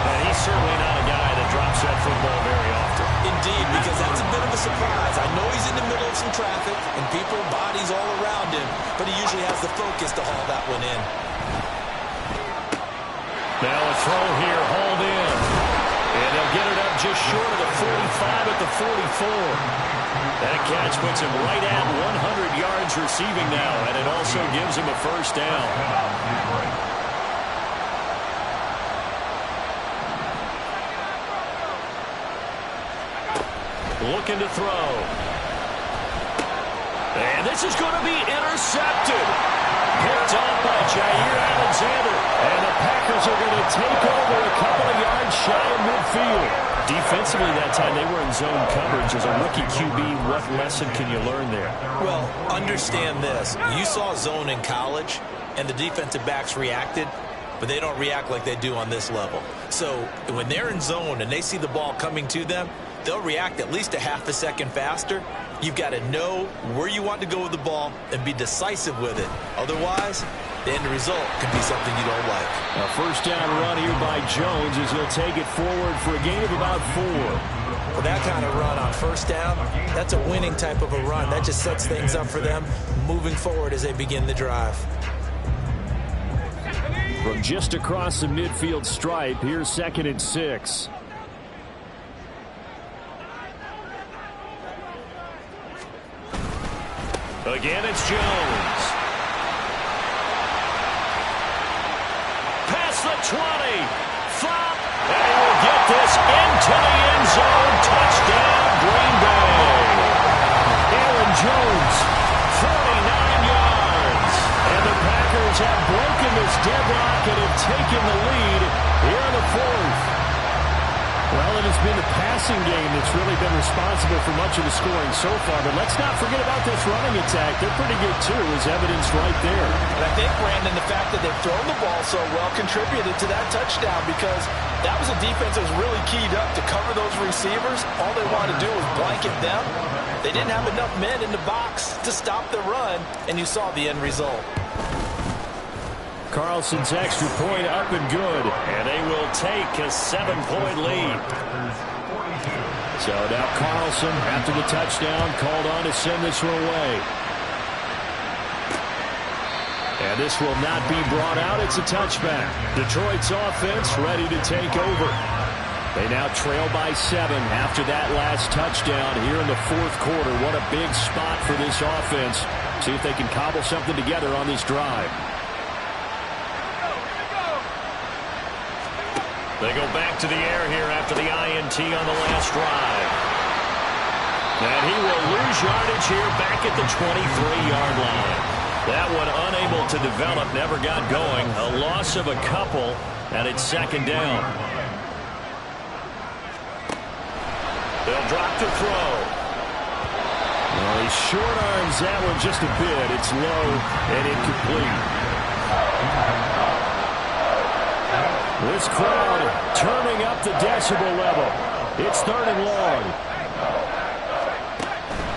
And he's certainly not a guy that drops that football very often. Indeed, because that's a bit of a surprise. I know he's in the middle of some traffic and people, bodies all around him, but he usually has the focus to haul that one in. Now a throw here, hauled in. And they'll get it up just short of the 45 at the 44. That catch puts him right at 100 yards receiving now, and it also gives him a first down. Looking to throw. And this is going to be intercepted. Picked off by Jair Alexander. And the Packers are going to take over a couple of yards shy of midfield. Defensively that time, they were in zone coverage. As a rookie QB, what lesson can you learn there? Well, understand this. You saw zone in college, and the defensive backs reacted, but they don't react like they do on this level. So when they're in zone and they see the ball coming to them, they'll react at least a half a second faster. You've got to know where you want to go with the ball and be decisive with it. Otherwise, the end result can be something you don't like. A first down run here by Jones as he'll take it forward for a gain of about 4. Well, that kind of run on first down, that's a winning type of a run. That just sets things up for them moving forward as they begin the drive. From just across the midfield stripe, here's 2nd and 6. Again, it's Jones. Past the 20. Flop. And he will get this into the end zone. Touchdown, Green Bay. Aaron Jones, 49 yards. And the Packers have broken this deadlock and have taken the lead here in the fourth. Well, it has been the passing game that's really been responsible for much of the scoring so far. But let's not forget about this running attack. They're pretty good, too, as evidenced right there. And I think, Brandon, the fact that they've thrown the ball so well contributed to that touchdown, because that was a defense that was really keyed up to cover those receivers. All they wanted to do was blanket them. They didn't have enough men in the box to stop the run, and you saw the end result. Carlson's extra point up and good, and they will take a 7-point lead. So now Carlson, after the touchdown, called on to send this one away. And this will not be brought out. It's a touchback. Detroit's offense ready to take over. They now trail by 7 after that last touchdown here in the fourth quarter. What a big spot for this offense. See if they can cobble something together on this drive. They go back to the air here after the INT on the last drive. And he will lose yardage here back at the 23-yard line. That one unable to develop, never got going. A loss of a couple, and it's second down. They'll drop to throw. Well, he short arms that one just a bit. It's low and incomplete. This crowd turning up the decibel level. It's third and long.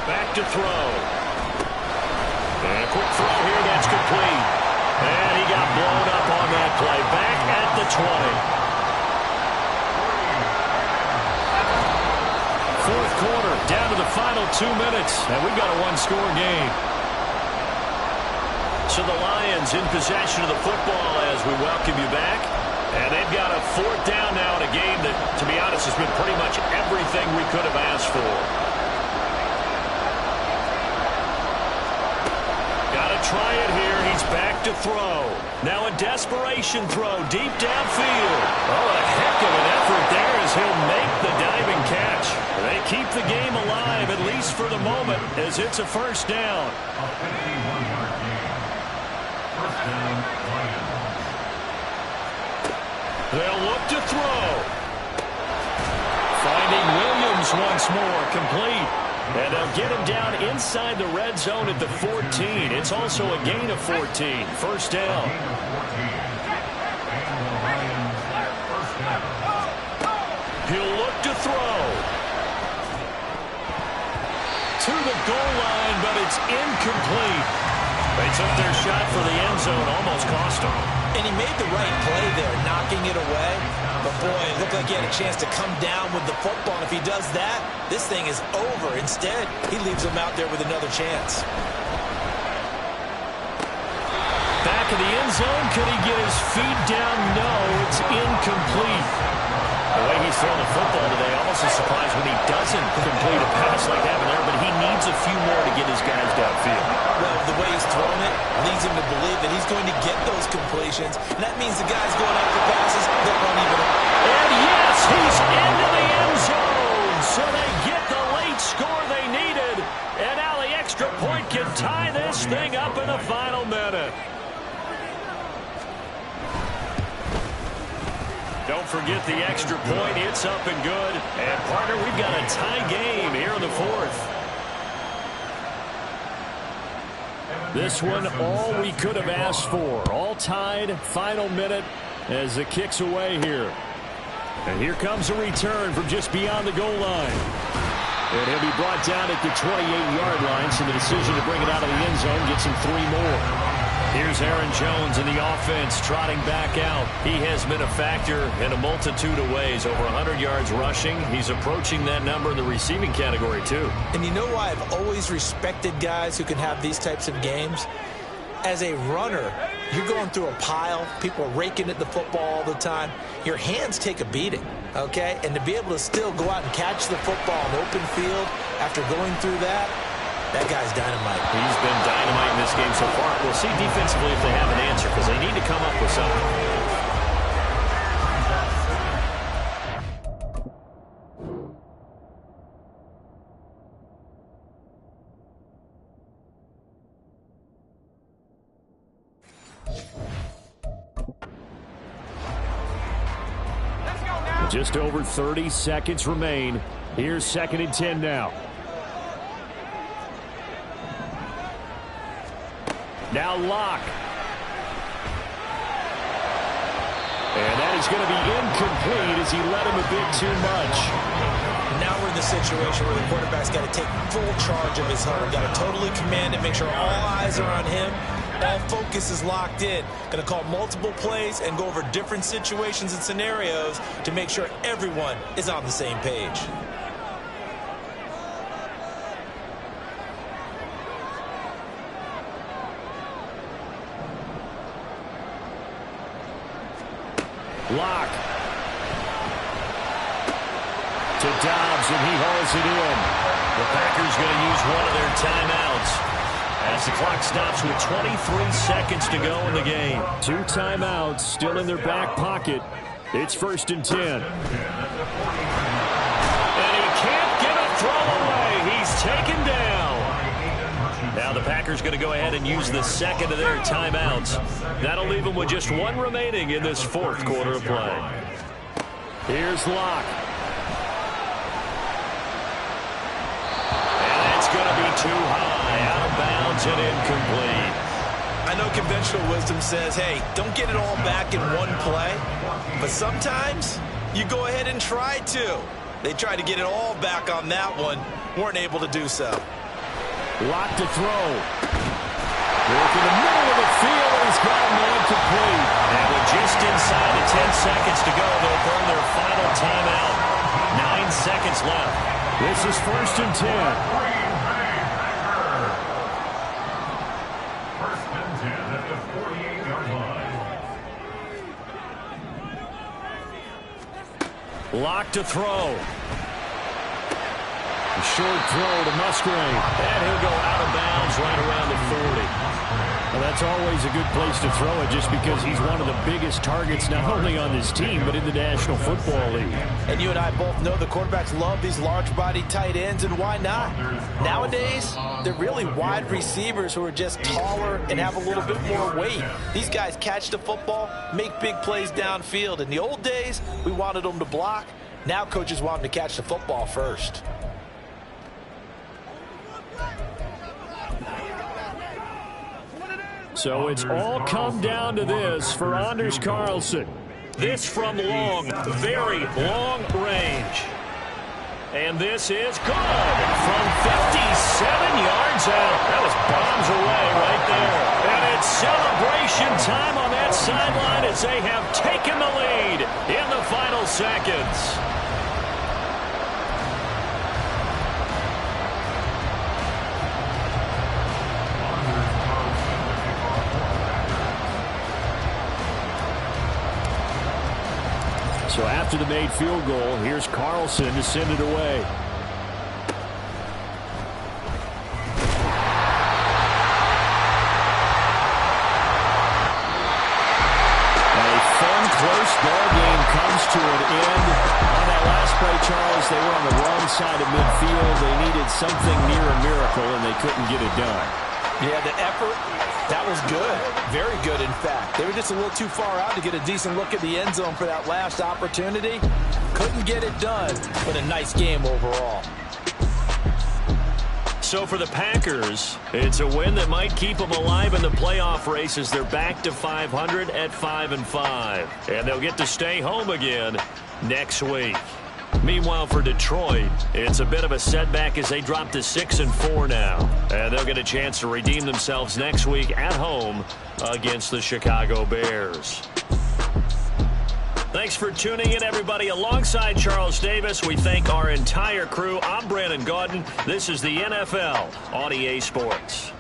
Back to throw. And a quick throw here, that's complete. And he got blown up on that play. Back at the 20. Fourth quarter, down to the final 2 minutes, and we've got a one-score game. So the Lions in possession of the football as we welcome you back. And they've got a fourth down now in a game that, to be honest, has been pretty much everything we could have asked for. Got to try it here. He's back to throw. Now a desperation throw deep downfield. Oh, a heck of an effort there as he'll make the diving catch. They keep the game alive, at least for the moment, as it's a first down. A 51-yard gain. First down, Lions. They'll look to throw. Finding Williams once more, complete. And they'll get him down inside the red zone at the 14. It's also a gain of 14. First down. He'll look to throw. To the goal line, but it's incomplete. They took their shot for the end zone, almost cost them. And he made the right play there, knocking it away. But, boy, it looked like he had a chance to come down with the football. And if he does that, this thing is over. Instead, he leaves him out there with another chance. Back in the end zone. Could he get his feet down? No, it's incomplete. The way he's throwing the football today, almost a surprise when he doesn't complete a pass like that there, but he needs a few more to get his guys downfield. Well, the way he's thrown it leads him to believe that he's going to get those completions, and that means the guys going after passes, they'll run even. And yes, he's into the end zone, so they get the late score they needed, and now the extra point can tie this thing up in the final minute. Don't forget the extra point. It's up and good. And, partner, we've got a tie game here in the fourth. This one, all we could have asked for. All tied, final minute as the kick's away here. And here comes a return from just beyond the goal line. And he'll be brought down at the 28-yard line, so the decision to bring it out of the end zone gets him 3 more. Here's Aaron Jones in the offense trotting back out. He has been a factor in a multitude of ways. Over 100 yards rushing. He's approaching that number in the receiving category, too. And you know why I've always respected guys who can have these types of games? As a runner, you're going through a pile. People are raking at the football all the time. Your hands take a beating, okay? And to be able to still go out and catch the football in open field after going through that, that guy's dynamite. He's been dynamite in this game so far. We'll see defensively if they have an answer, because they need to come up with something. Just over 30 seconds remain. Here's 2nd and 10 now. Now Locke. And that is going to be incomplete as he led him a bit too much. Now we're in the situation where the quarterback's got to take full charge of his huddle. Got to totally command it, make sure all eyes are on him. All focus is locked in. Going to call multiple plays and go over different situations and scenarios to make sure everyone is on the same page. Locke. To Dobbs, and he hauls it in. The Packers going to use one of their timeouts as the clock stops with 23 seconds to go in the game. 2 timeouts still in their back pocket. It's 1st and 10. And he can't get a throw away. He's taken down. Now the Packers going to go ahead and use the second of their timeouts. That'll leave them with just one remaining in this 4th quarter of play. Here's Locke. And it's going to be too high, out of bounds and incomplete. I know conventional wisdom says, hey, don't get it all back in one play. But sometimes you go ahead and try to. They tried to get it all back on that one. Weren't able to do so. Locke to throw. Work in the middle of the field, and he's got a man complete. And with just inside of 10 seconds to go, they'll burn their final timeout. 9 seconds left. This is 1st and 10. Locke to throw. A short throw to Musgrave. And he'll go out of bounds right around the 40. Well, that's always a good place to throw it just because he's one of the biggest targets not only on this team but in the National Football League. And you and I both know the quarterbacks love these large-body tight ends, and why not? Nowadays, they're really wide receivers who are just taller and have a little bit more weight. These guys catch the football, make big plays downfield. In the old days, we wanted them to block. Now coaches want them to catch the football first. So it's all come down to this for Anders Carlson. This from long, very long range. And this is good from 57 yards out. That was bombs away right there. And it's celebration time on that sideline as they have taken the lead in the final seconds. So after the made field goal, here's Carlson to send it away. A fun, close ball game comes to an end. On that last play, Charles, they were on the wrong side of midfield. They needed something near a miracle, and they couldn't get it done. Yeah, the effort, that was good. Very good, in fact. They were just a little too far out to get a decent look at the end zone for that last opportunity. Couldn't get it done, but a nice game overall. So for the Packers, it's a win that might keep them alive in the playoff race as they're back to 500 at 5-5. And they'll get to stay home again next week. Meanwhile, for Detroit, it's a bit of a setback as they drop to 6-4 now. And they'll get a chance to redeem themselves next week at home against the Chicago Bears. Thanks for tuning in, everybody. Alongside Charles Davis, we thank our entire crew. I'm Brandon Gaudin. This is the NFL on EA Sports.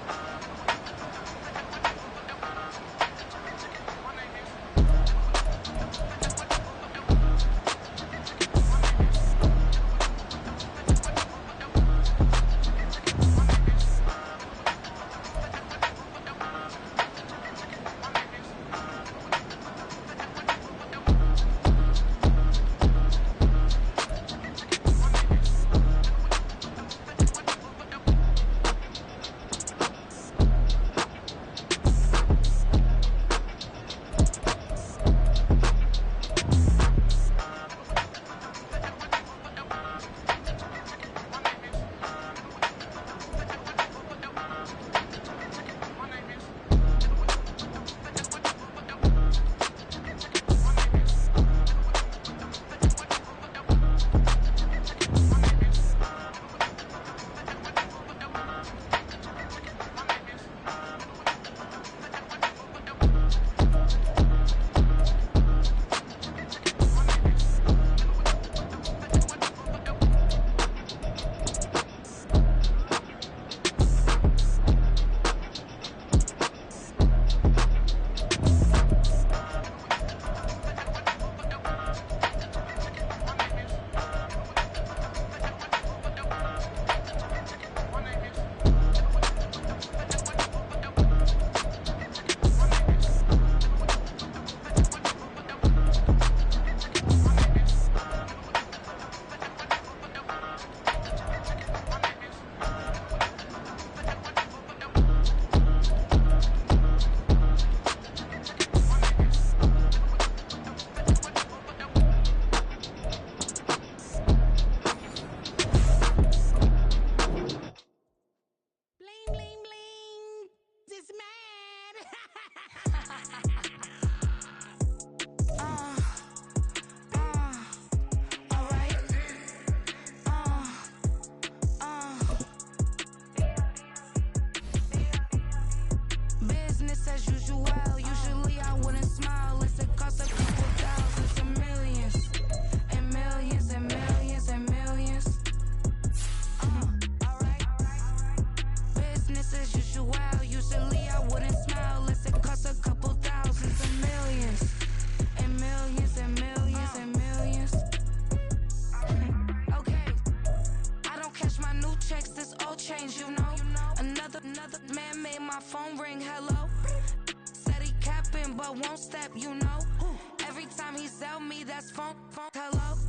smile unless it costs a couple thousands and millions. And millions and millions and millions. Alright. Business as usual. Usually I wouldn't smile unless it costs a couple thousands and millions. And millions and millions and millions. Okay. I don't cash my new checks, this old change, you know. Another man made my phone ring, hello. Said he capping but won't step, you know. Every time he sell me, that's phone, hello.